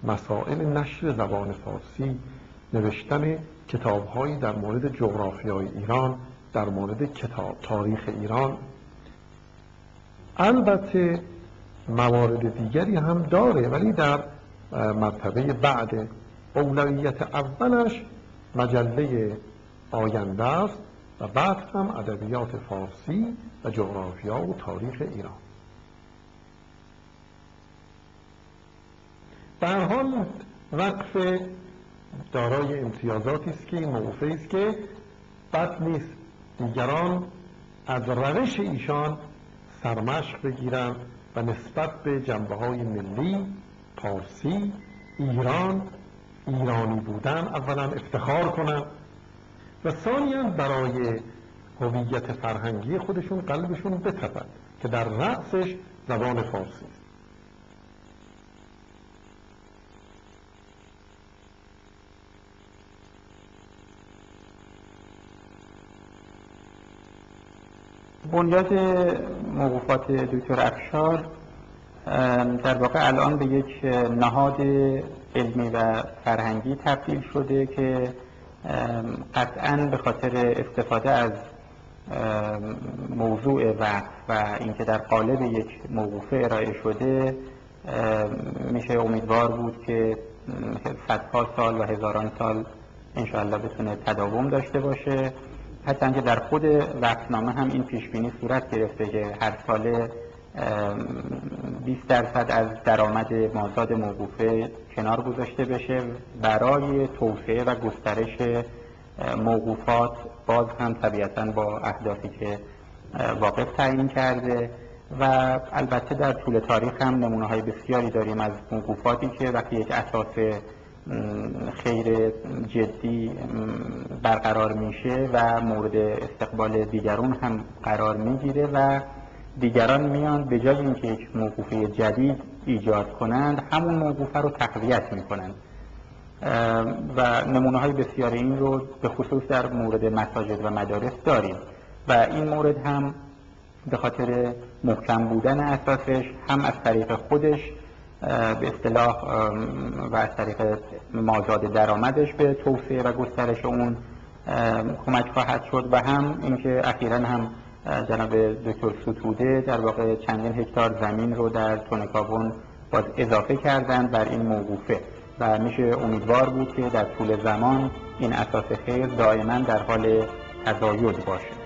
مسائل نشر زبان فارسی، نوشتن کتاب‌هایی در مورد جغرافیای ایران، در مورد تاریخ ایران. البته موارد دیگری هم داره، ولی در مرتبه بعد. اولویت اولش مجله آینده است و بعد هم ادبیات فارسی و جغرافیا و تاریخ ایران. به هر حال وقف دارای امتیازاتی است که موقعی است که بد نیست دیگران از روش ایشان سرمشق بگیرند و نسبت به جنبه‌های ملی، پارسی، ایران، ایرانی بودن اولا افتخار کنند و ثانیاً برای هویت فرهنگی خودشون قلبشون بتپد که در رأسش زبان فارسی است. بنیاد موقوفات دکتر افشار در واقع الان به یک نهاد علمی و فرهنگی تبدیل شده که قطعاً به خاطر استفاده از موضوع وقف و اینکه در قالب یک موقوفه ارائه شده میشه امیدوار بود که صدها سال و هزاران سال انشاءالله بتونه تداوم داشته باشه. حتی که در خود وقفنامه هم این پیشبینی صورت گرفته که هر ساله 20% از درآمد مازاد موقوفه کنار گذاشته بشه برای توسعه و گسترش موقوفات، باز هم طبیعتاً با اهدافی که واقف تعیین کرده. و البته در طول تاریخ هم نمونه‌های بسیاری داریم از موقوفاتی که وقتی یک اساس خیر جدی برقرار میشه و مورد استقبال دیگران هم قرار میگیره و دیگران میان به جای اینکه یک موقوفه جدید ایجاد کنند همون موقوفه رو تقویت میکنند و نمونه های بسیار این رو به خصوص در مورد مساجد و مدارس داریم و این مورد هم به خاطر محکم بودن اساسش هم از طریق خودش به اصطلاح و از طریق مازاد درآمدش به توسعه و گسترش اون کمک خواهد شد و هم اینکه اخیراً هم جناب دکتر ستوده در واقع چندین هکتار زمین رو در تونکابون باز اضافه کردن بر این موقوفه و میشه امیدوار بود که در طول زمان این اساس خیر دائما در حال تزاید باشه.